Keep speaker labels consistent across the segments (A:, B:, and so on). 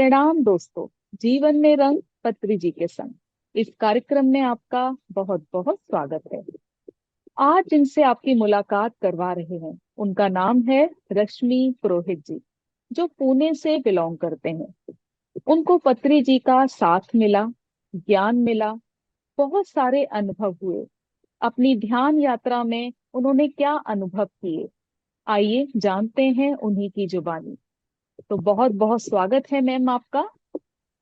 A: प्रणाम दोस्तों। जीवन में रंग पत्री जी के संग इस कार्यक्रम में आपका बहुत बहुत स्वागत है। आज जिनसे आपकी मुलाकात करवा रहे हैं उनका नाम है रश्मि पुरोहित जी, जो पुणे से बिलोंग करते हैं। उनको पत्री जी का साथ मिला, ज्ञान मिला, बहुत सारे अनुभव हुए। अपनी ध्यान यात्रा में उन्होंने क्या अनुभव किए, आइए जानते हैं उन्हीं की जुबानी। तो बहुत बहुत स्वागत है मैम आपका।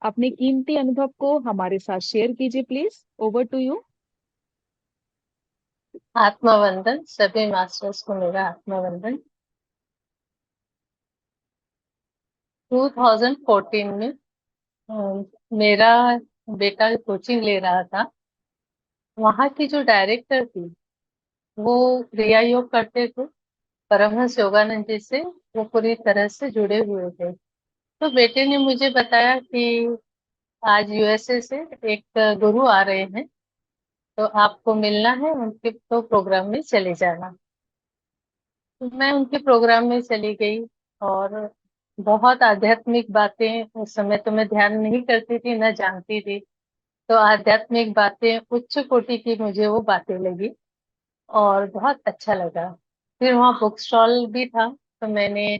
A: अपने कीमती अनुभव को हमारे साथ शेयर कीजिए प्लीज। Over to you.
B: आत्मवंदन। सभी मास्टर्स को मेरा आत्मवंदन। 2014 में मेरा बेटा कोचिंग ले रहा था। वहाँ की जो डायरेक्टर थी वो क्रिया योग करते थे, परमहंस योगानंद जी से वो पूरी तरह से जुड़े हुए थे। तो बेटे ने मुझे बताया कि आज यूएसए से एक गुरु आ रहे हैं, तो आपको मिलना है, उनके तो प्रोग्राम में चले जाना। तो मैं उनके प्रोग्राम में चली गई और बहुत आध्यात्मिक बातें, उस समय तो मैं ध्यान नहीं करती थी, न जानती थी। तो आध्यात्मिक बातें उच्च कोटि की मुझे वो बातें लगी और बहुत अच्छा लगा। फिर वहाँ बुक स्टॉल भी था, तो मैंने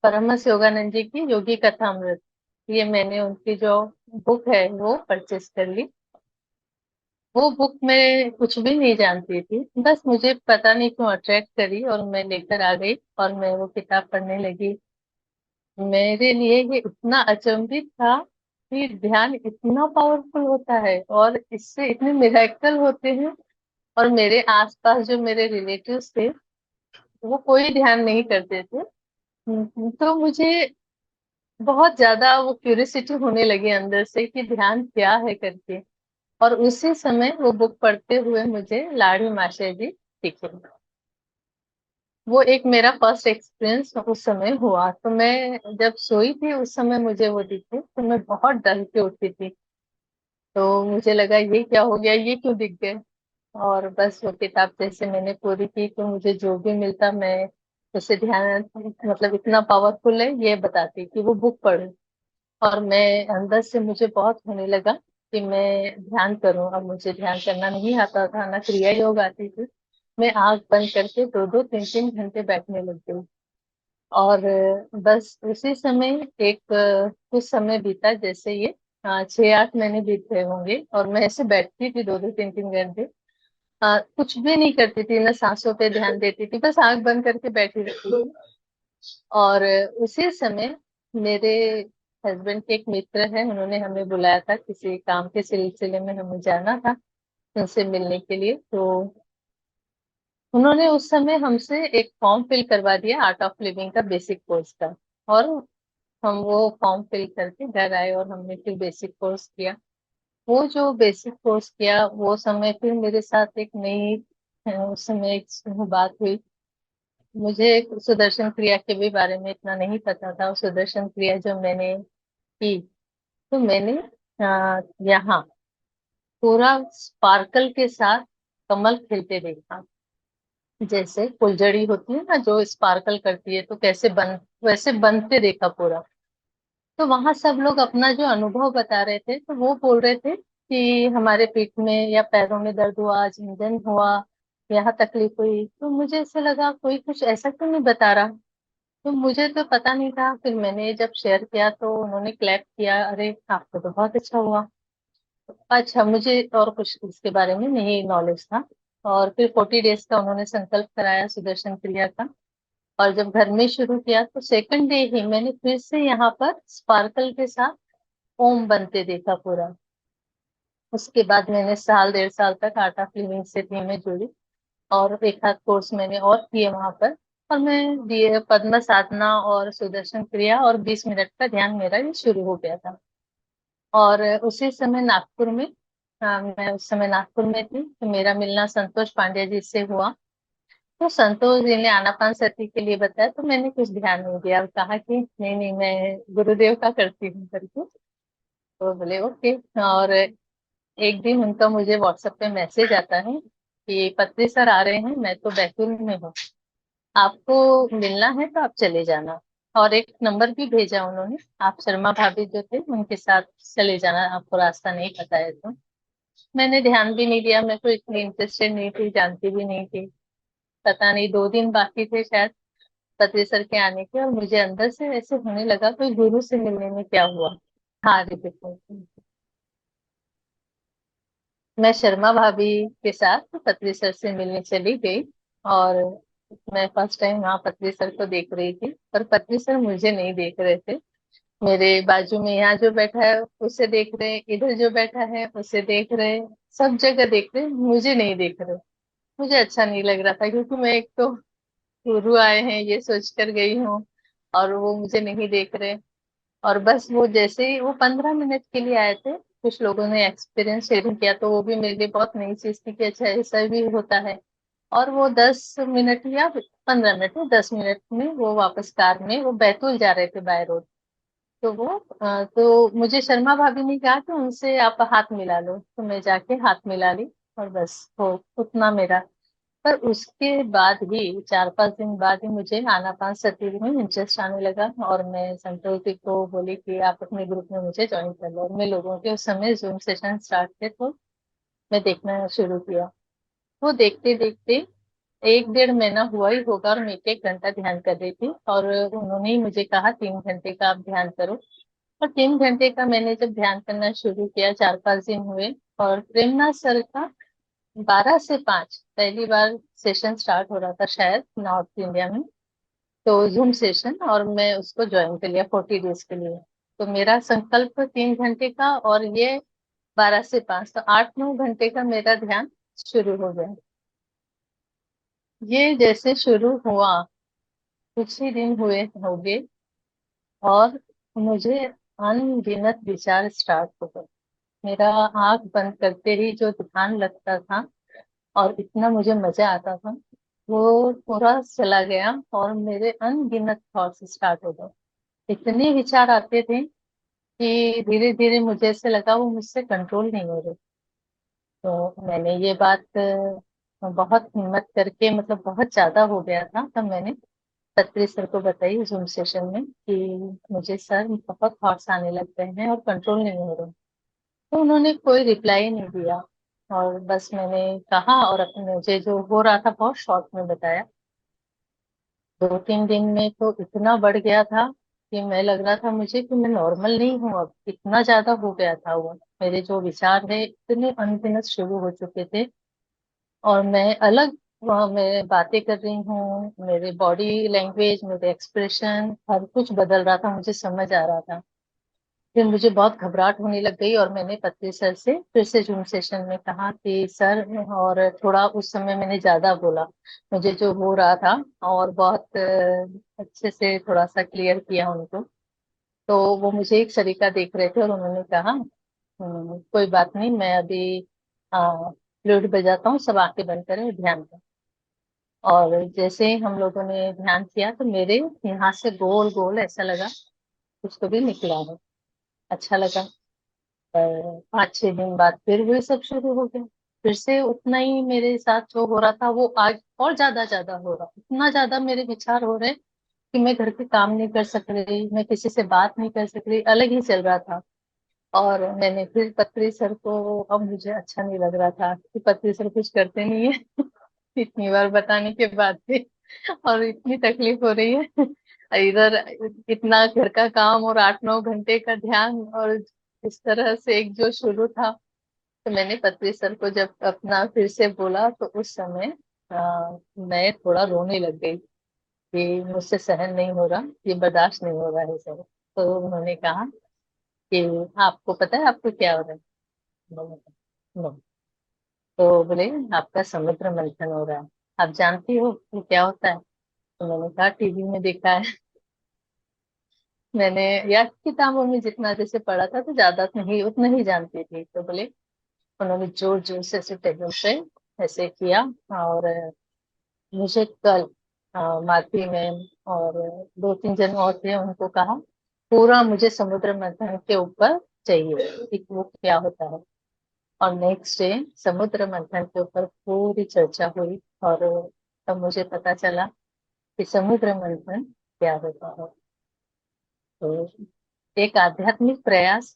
B: परमहंस योगानंद जी की योगी कथामृत, ये मैंने उनकी जो बुक है वो परचेस कर ली। वो बुक मैं कुछ भी नहीं जानती थी, बस मुझे पता नहीं क्यों अट्रैक्ट करी और मैं लेकर आ गई और मैं वो किताब पढ़ने लगी। मेरे लिए ये इतना अचंभित था कि ध्यान इतना पावरफुल होता है और इससे इतने मिरेकल होते हैं। और मेरे आसपास जो मेरे रिलेटिव्स थे वो कोई ध्यान नहीं करते थे। तो मुझे बहुत ज्यादा वो क्यूरियोसिटी होने लगी अंदर से कि ध्यान क्या है करके। और उसी समय वो बुक पढ़ते हुए मुझे लाड़ी मास्टर जी दिखे। वो एक मेरा फर्स्ट एक्सपीरियंस उस समय हुआ। तो मैं जब सोई थी उस समय मुझे वो दिखे, तो मैं बहुत डर के उठी थी। तो मुझे लगा ये क्या हो गया, ये क्यों दिख गए। और बस वो किताब जैसे मैंने पूरी की तो मुझे जो भी मिलता मैं उसे ध्यान, मतलब इतना पावरफुल है ये बताती कि वो बुक पढ़ूं। और मैं अंदर से मुझे बहुत होने लगा कि मैं ध्यान करूं। अब मुझे ध्यान करना नहीं आता था, ना क्रिया योग आती थी। मैं आंख बंद करके 2-2 3-3 घंटे बैठने लग गई। और बस उसी समय एक कुछ समय बीता, जैसे ये 6-8 महीने बीत गए होंगे और मैं ऐसे बैठती थी 2-2 3-3 घंटे। कुछ भी नहीं करती थी, ना सांसों पे ध्यान देती थी, बस आंख बंद करके बैठी रहती थी। और उसी समय मेरे हस्बैंड के एक मित्र है, उन्होंने हमें बुलाया था, किसी काम के सिलसिले में हमें जाना था उनसे मिलने के लिए। तो उन्होंने उस समय हमसे एक फॉर्म फिल करवा दिया आर्ट ऑफ लिविंग का, बेसिक कोर्स का। और हम वो फॉर्म फिल करके घर आए और हमने फिर बेसिक कोर्स किया। वो जो बेसिक कोर्स किया वो समय फिर मेरे साथ एक नई उस समय एक बात हुई। मुझे सुदर्शन क्रिया के भी बारे में इतना नहीं पता था। और सुदर्शन क्रिया जब मैंने की तो मैंने यहाँ पूरा स्पार्कल के साथ कमल खिलते देखा। जैसे फुलझड़ी होती है ना जो स्पार्कल करती है, तो कैसे वैसे बनते देखा पूरा। तो वहां सब लोग अपना जो अनुभव बता रहे थे, तो वो बोल रहे थे कि हमारे पीठ में या पैरों में दर्द हुआ, झंझन हुआ, यहाँ तकलीफ हुई। तो मुझे ऐसे लगा कोई कुछ ऐसा क्यों नहीं बता रहा। तो मुझे तो पता नहीं था। फिर मैंने जब शेयर किया तो उन्होंने क्लैप किया, अरे आपको तो बहुत अच्छा हुआ। अच्छा, मुझे और कुछ इसके बारे में नहीं नॉलेज था। और फिर 40 डेज का उन्होंने संकल्प कराया सुदर्शन क्रिया का। और जब घर में शुरू किया तो सेकंड डे ही मैंने फिर से यहाँ पर स्पार्कल के साथ ओम बनते देखा पूरा। उसके बाद मैंने साल 1.5 साल तक आर्ट ऑफ लिविंग से थी मैं जुड़ी। और एक आध कोर्स मैंने और किए वहां पर। और मैं दिए पद्म साधना और सुदर्शन क्रिया और 20 मिनट का ध्यान मेरा ये शुरू हो गया था। और उसी समय नागपुर में, मैं उस समय नागपुर में थी, तो मेरा मिलना संतोष पांडे जी से हुआ। तो संतोष जी ने आनापान सती के लिए बताया, तो मैंने कुछ ध्यान नहीं दिया और कहा कि नहीं नहीं मैं गुरुदेव का करती हूँ करके। तो बोले ओके। और एक दिन उनका मुझे व्हाट्सएप पे मैसेज आता है कि पत्री सर आ रहे हैं, मैं तो बैतूल में हूँ, आपको मिलना है तो आप चले जाना। और एक नंबर भी भेजा उन्होंने, आप शर्मा भाभी जो थे उनके साथ चले जाना, आपको रास्ता नहीं पता है तो। मैंने ध्यान भी नहीं दिया, मैं तो इतनी इंटरेस्टेड नहीं थी, जानती भी नहीं थी। पता नहीं 2 दिन बाकी थे शायद पतरी सर के आने के, और मुझे अंदर से ऐसे होने लगा कोई गुरु से मिलने में क्या हुआ। हाँ रिपीट। मैं शर्मा भाभी के साथ पतरी सर से मिलने चली गई, और मैं फर्स्ट टाइम वहाँ पतरी सर को देख रही थी, पर पतरी सर मुझे नहीं देख रहे थे। मेरे बाजू में यहाँ जो बैठा है उसे देख रहे, इधर जो बैठा है उसे देख रहे, सब जगह देख रहे, मुझे नहीं देख रहे। मुझे अच्छा नहीं लग रहा था, क्योंकि मैं एक तो गुरु आए हैं ये सोच कर गई हूँ, और वो मुझे नहीं देख रहे। और बस वो जैसे ही वो 15 मिनट के लिए आए थे, कुछ लोगों ने एक्सपीरियंस शेयरिंग किया, तो वो भी मेरे लिए बहुत नई चीज थी कि अच्छा ऐसा भी होता है। और वो 10 मिनट या 15 मिनट में, 10 मिनट में वो वापस कार में वो बैतूल जा रहे थे बाय रोड। तो तो मुझे शर्मा भाभी ने कहा कि उनसे आप हाथ मिला लो, तो मैं जाके हाथ मिला ली, और बस वो उतना मेरा। पर उसके बाद ही 4-5 दिन बाद ही मुझे आनापानसति में इंटरेस्ट आने लगा, और मैं संतोष जी को बोली कि आप अपने ग्रुप में मुझे ज्वाइन कर लो, और मैं लोगों के उस समय जूम सेशन स्टार्ट थे तो मैं देखना शुरू किया। वो देखते देखते 1-1.5 महीना हुआ ही होगा, और मैं 1-1 घंटा ध्यान कर रही थी, और उन्होंने ही मुझे कहा 3 घंटे का आप ध्यान करो। और 3 घंटे का मैंने जब ध्यान करना शुरू किया, 4-5 दिन हुए, और प्रेमनाथ सर का 12 से 5 पहली बार सेशन स्टार्ट हो रहा था शायद नॉर्थ इंडिया में, तो जूम सेशन, और मैं उसको ज्वाइन कर लिया 40 डेज के लिए। तो मेरा संकल्प 3 घंटे का, और ये 12 से 5, तो 8-9 घंटे का मेरा ध्यान शुरू हो गया। ये जैसे शुरू हुआ, कुछ ही दिन हुए होंगे, और मुझे अनगिनत विचार स्टार्ट हो गए। मेरा आंख बंद करते ही जो ध्यान लगता था, और इतना मुझे मजा आता था, वो पूरा चला गया, और मेरे अनगिनत थॉट्स स्टार्ट हो गए। इतने विचार आते थे कि धीरे धीरे मुझे ऐसे लगा वो मुझसे कंट्रोल नहीं हो रहे। तो मैंने ये बात बहुत हिम्मत करके, मतलब बहुत ज्यादा हो गया था, तब मैंने पत्री सर को बताई जूम सेशन में कि मुझे सर बहुत थॉट्स आने लग गए हैं और कंट्रोल नहीं हो रहे। तो उन्होंने कोई रिप्लाई नहीं दिया, और बस मैंने कहा, और अपने मुझे जो हो रहा था बहुत शॉर्ट में बताया। 2-3 दिन में तो इतना बढ़ गया था कि मैं लग रहा था मुझे कि मैं नॉर्मल नहीं हूँ, अब इतना ज्यादा हो गया था वो। मेरे जो विचार है इतने अनगिनत शुरू हो चुके थे, और मैं अलग वहाँ मैं बातें कर रही हूँ, मेरे बॉडी लैंग्वेज, मेरे एक्सप्रेशन, हर कुछ बदल रहा था, मुझे समझ आ रहा था। फिर मुझे बहुत घबराहट होने लग गई, और मैंने पत्री सर से फिर से जूम सेशन में कहा कि सर, और थोड़ा उस समय मैंने ज्यादा बोला, मुझे जो हो रहा था, और बहुत अच्छे से थोड़ा सा क्लियर किया उनको। तो वो मुझे एक तरीका देख रहे थे, और उन्होंने कहा कोई बात नहीं, मैं अभी फ्लूट बजाता हूँ, सब आंखें बंद करें और ध्यान करें। और जैसे ही हम लोगों ने ध्यान किया, तो मेरे यहाँ से गोल गोल ऐसा लगा कुछ तो भी निकला है, अच्छा लगा। 5-6 दिन बाद फिर वही सब शुरू हो गया, फिर से उतना ही मेरे साथ जो हो रहा था वो आज और ज्यादा ज्यादा हो रहा, इतना ज्यादा मेरे विचार हो रहे कि मैं घर के काम नहीं कर सक रही, मैं किसी से बात नहीं कर सक रही, अलग ही चल रहा था। और मैंने फिर पत्री सर को, अब मुझे अच्छा नहीं लग रहा था कि पत्री सर कुछ करते नहीं है इतनी बार बताने के बाद भी, और इतनी तकलीफ हो रही है इधर इतना घर का काम और 8-9 घंटे का ध्यान, और इस तरह से एक जो शुरू था। तो मैंने पत्री सर को जब अपना फिर से बोला, तो उस समय मैं थोड़ा रोने लग गई कि मुझसे सहन नहीं हो रहा, ये बर्दाश्त नहीं हो रहा है सर। तो उन्होंने कहा कि आपको पता है आपको क्या हो रहा है? मैंने कहा, "नहीं।" तो बोले आपका समुद्र मंथन हो रहा है, आप जानती हो ये क्या होता है? तो मैंने कहा टीवी में देखा है मैंने, या किताबों में जितना जैसे पढ़ा था, तो ज्यादा नहीं उतना ही जानती थी। तो बोले, उन्होंने जोर जोर से ऐसे टेबल पे ऐसे किया, और मुझे कल मालती मैम और 2-3 जन और थे, उनको कहा पूरा मुझे समुद्र मंथन के ऊपर चाहिए कि वो क्या होता है। और नेक्स्ट डे समुद्र मंथन के ऊपर पूरी चर्चा हुई, और तब मुझे पता चला कि समुद्र मंथन क्या होता है। तो एक आध्यात्मिक प्रयास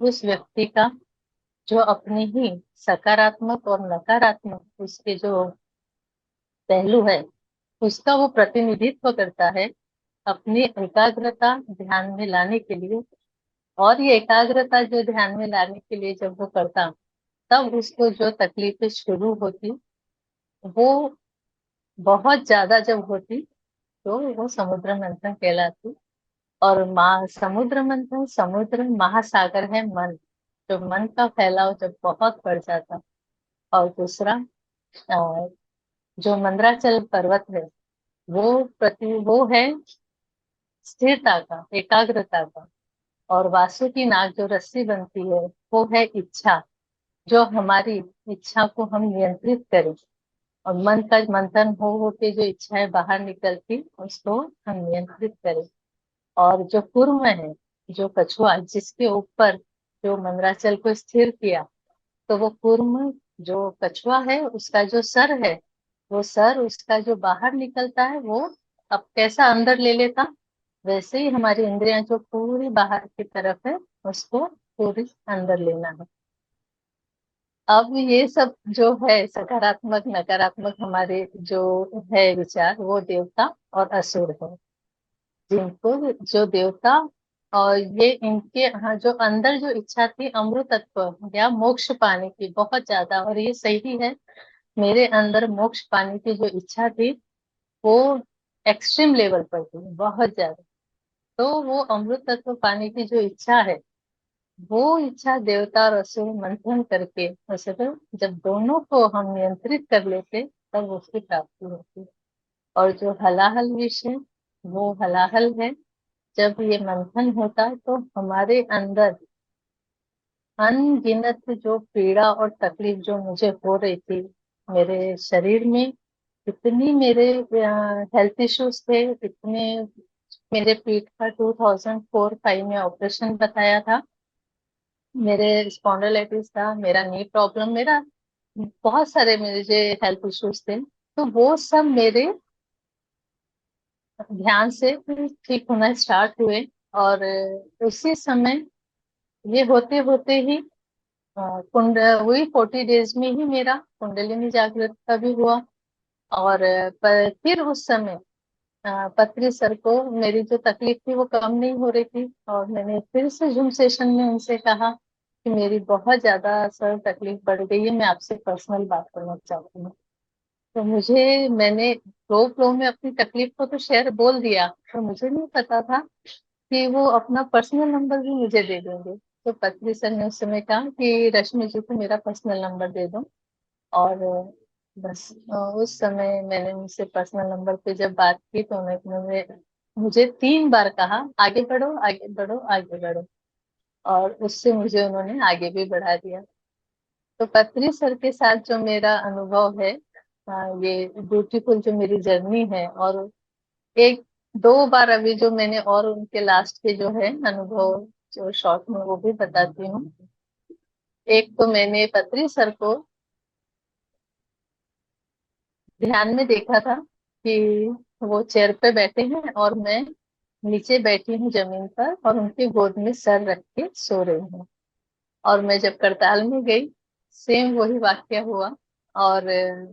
B: उस व्यक्ति का जो अपनी ही सकारात्मक और नकारात्मक उसके जो पहलू है उसका वो प्रतिनिधित्व करता है अपनी एकाग्रता ध्यान में लाने के लिए। और ये एकाग्रता जो ध्यान में लाने के लिए जब वो करता, तब उसको जो तकलीफें शुरू होती वो बहुत ज्यादा जब होती, तो वो समुद्र मंथन कहलाती। और समुद्र मंथन, समुद्र महासागर है मन, जो मन का फैलाव जब बहुत बढ़ जाता। और दूसरा अ, जो मंदराचल पर्वत है वो है स्थिरता का, एकाग्रता का। और वासुकी नाग जो रस्सी बनती है वो है इच्छा, जो हमारी इच्छा को हम नियंत्रित करें। और मन का मंथन हो के जो इच्छाएं बाहर निकलती उसको हम नियंत्रित करें। और जो कूर्म है, जो कछुआ जिसके ऊपर जो मंदराचल को स्थिर किया, तो वो कूर्म जो कछुआ है उसका जो सर है, वो सर उसका जो बाहर निकलता है वो अब कैसा अंदर ले लेता, वैसे ही हमारी इंद्रियां जो पूरी बाहर की तरफ है उसको पूरी अंदर लेना है। अब ये सब जो है सकारात्मक नकारात्मक हमारे जो है विचार, वो देवता और असुर है। जिनको जो देवता और ये इनके यहाँ जो अंदर जो इच्छा थी अमृतत्व या मोक्ष पाने की बहुत ज्यादा, और ये सही है, मेरे अंदर मोक्ष पाने की जो इच्छा थी वो एक्सट्रीम लेवल पर थी, बहुत ज्यादा। तो वो अमृत तत्व पाने की जो इच्छा है, वो इच्छा देवता और असुर मंथन करके उसे, तो जब दोनों को हम नियंत्रित कर लेते तब उसकी प्राप्ति होती। और जो हलाहल विष है वो हलाहल है, जब ये मंथन होता है तो हमारे अंदर अनगिनत जो पीड़ा और तकलीफ जो मुझे हो रही थी मेरे शरीर में, इतनी मेरे हेल्थ इश्यूज थे, इतने मेरे पीठ का 2004-5 में ऑपरेशन बताया था, मेरे स्पॉन्डिलाइटिस था, मेरा नी प्रॉब्लम, मेरा बहुत सारे मुझे हेल्थ इश्यूज थे। तो वो सब मेरे ध्यान से ठीक होना स्टार्ट हुए। और उसी समय ये होते होते ही कुंड हुई 40 डेज में ही मेरा कुंडलिनी जागृत का भी हुआ। और पर फिर उस समय पत्री सर को मेरी जो तकलीफ थी वो कम नहीं हो रही थी, और मैंने फिर से जूम सेशन में उनसे कहा कि मेरी बहुत ज्यादा सर तकलीफ बढ़ गई है, मैं आपसे पर्सनल बात करना चाहती हूँ। तो मैंने फ्लो फ्लो में अपनी तकलीफ को तो शेयर बोल दिया, तो मुझे नहीं पता था कि वो अपना पर्सनल नंबर भी मुझे दे देंगे। तो पत्री सर ने उस समय कहा कि रश्मि जी को मेरा पर्सनल नंबर दे दो। और बस उस समय मैंने उनसे पर्सनल नंबर पे जब बात की तो उन्होंने मुझे 3 बार कहा आगे बढ़ो आगे बढ़ो आगे बढ़ो, और उससे मुझे उन्होंने आगे भी बढ़ा दिया। तो पत्री सर के साथ जो मेरा अनुभव है, ये ब्यूटीफुल जो मेरी जर्नी है। और एक दो बार अभी जो मैंने और उनके लास्ट के जो है अनुभव जो शॉर्ट में वो भी बताती हूँ। एक तो मैंने पत्री सर को ध्यान में देखा था कि वो चेयर पे बैठे हैं और मैं नीचे बैठी हूँ जमीन पर, और उनकी गोद में सर रख के सो रही हूँ। और मैं जब करताल में गई, सेम वही वाक्य हुआ। और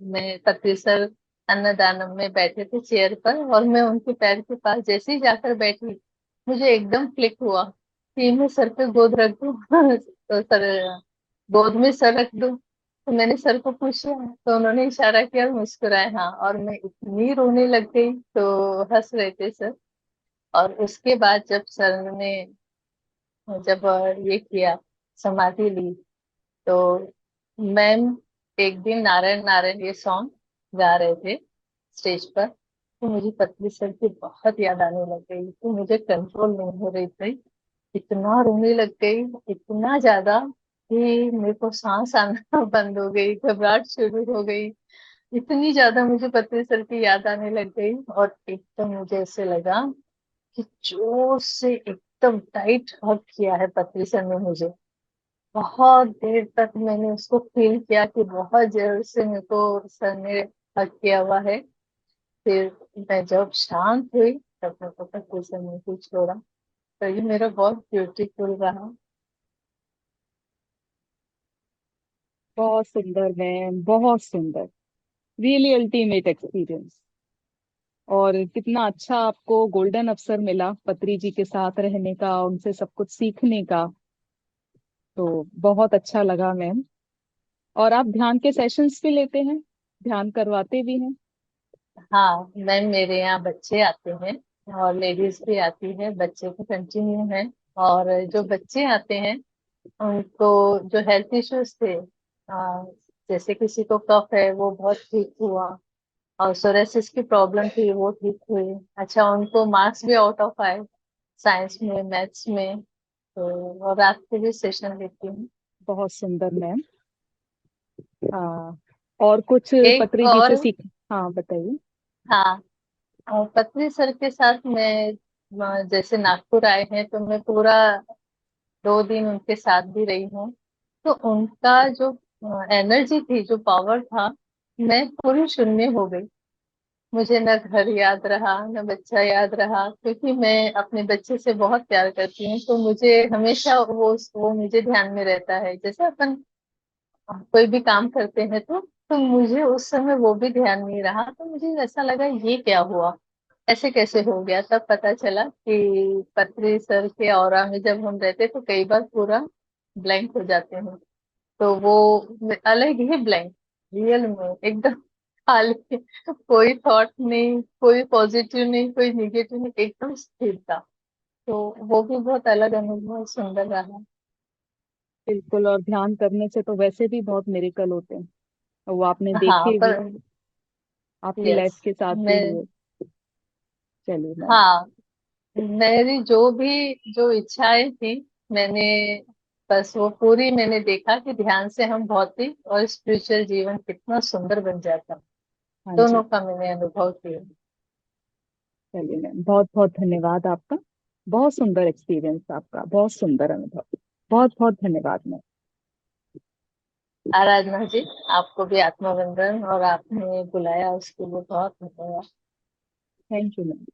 B: मैं पति सर अन्नदानम में बैठे थे चेयर पर, और मैं उनके पैर के पास जैसे ही जाकर बैठी, मुझे एकदम क्लिक हुआ कि मैं सर पे गोद रख दूं तो सर गोद में सर रख दूं। तो मैंने सर को पूछा, तो उन्होंने इशारा किया और मुस्कुराए हाँ, और मैं इतनी रोने लग गई, तो हंस रहे थे सर। और उसके बाद जब सर ने जब ये किया, समाधि ली, तो मैम एक दिन नारायण नारायण ये सॉन्ग गा रहे थे स्टेज पर, तो मुझे पतली सर की बहुत याद आने लग गई, तो मुझे कंट्रोल नहीं हो रही थी, इतना रोने लग गई, इतना ज्यादा कि मेरे को सांस आना बंद हो गई, घबराहट शुरू हो गई। इतनी ज्यादा मुझे पतली सर की याद आने लग गई, और एकदम मुझे ऐसे लगा कि जोर से एकदम टाइट हग किया है पतली सर ने मुझे। बहुत देर तक मैंने उसको फील किया कि बहुत जोर से मेरे को सर ने हग किया हुआ है। फिर मैं जब शांत हुई तब मेरे को पतली सर ने कुछ छोड़ा। तो ये मेरा बहुत ब्यूटीफुल रहा।
A: बहुत सुंदर मैम, बहुत सुंदर। Really ultimate experience. और कितना अच्छा आपको गोल्डन अवसर मिला पत्री जी के साथ रहने का, उनसे सब कुछ सीखने का। तो बहुत अच्छा लगा मैम। और आप ध्यान के सेशंस भी लेते हैं, ध्यान करवाते भी हैं?
B: हाँ मैम, मेरे यहाँ बच्चे आते हैं और लेडीज भी आती है, बच्चे तो कंटिन्यू है। और जो बच्चे आते हैं उनको जो हेल्थ इश्यूज थे, जैसे किसी को कफ है वो बहुत ठीक हुआ, और सोरेसिस की प्रॉब्लम थी वो ठीक हुई। अच्छा, उनको मार्क्स भी आउट ऑफ आए साइंस में, मैथ्स में। तो और रात के भी सेशन देती हूँ।
A: बहुत सुंदर मैम। हाँ, और कुछ
B: एक
A: पत्री जी से
B: और,
A: सीख। हाँ बताइए।
B: हाँ, पत्नी सर के साथ मैं जैसे नागपुर आए हैं तो मैं पूरा 2 दिन उनके साथ भी रही हूँ। तो उनका जो एनर्जी थी, जो पावर था, मैं पूरी शून्य हो गई। मुझे न घर याद रहा न बच्चा याद रहा, क्योंकि मैं अपने बच्चे से बहुत प्यार करती हूँ। तो मुझे हमेशा वो मुझे ध्यान में रहता है। जैसे अपन कोई भी काम करते हैं तो मुझे उस समय वो भी ध्यान नहीं रहा, तो मुझे ऐसा लगा ये क्या हुआ, ऐसे कैसे हो गया। तब पता चला कि पत्री सर के ऑरा में जब हम रहते तो कई बार पूरा ब्लैंक हो जाते हैं। तो वो अलग ही ब्लैंक, रियल में एकदम खाली, कोई थॉट नहीं, कोई पॉजिटिव नहीं, कोई निगेटिव नहीं, एकदम स्थिर था। तो वो भी बहुत अलग अनुभव, सुंदर रहा।
A: बिल्कुल, और ध्यान करने से तो वैसे भी बहुत मिरेकल होते हैं, वो आपने
B: हाँ
A: देखे भी,
B: पर,
A: आपकी
B: यस,
A: लाइफ के साथ भी
B: मैं,
A: हुए। चलिए मैम।
B: हाँ, मेरी जो भी जो इच्छाएं थी, मैंने बस वो पूरी, मैंने देखा कि ध्यान से हम भौतिक और स्पिरिचुअल जीवन कितना सुंदर बन जाता।
A: हाँ
B: दोनों
A: जी।
B: का मैंने अनुभव किया।
A: चलिए मैम, बहुत बहुत धन्यवाद आपका। बहुत सुंदर एक्सपीरियंस आपका, बहुत सुंदर अनुभव। बहुत बहुत धन्यवाद मैम।
B: आराधना जी, आपको भी आत्मवंदन, और आपने बुलाया उसके लिए बहुत धन्यवाद।
A: Thank you ma'am.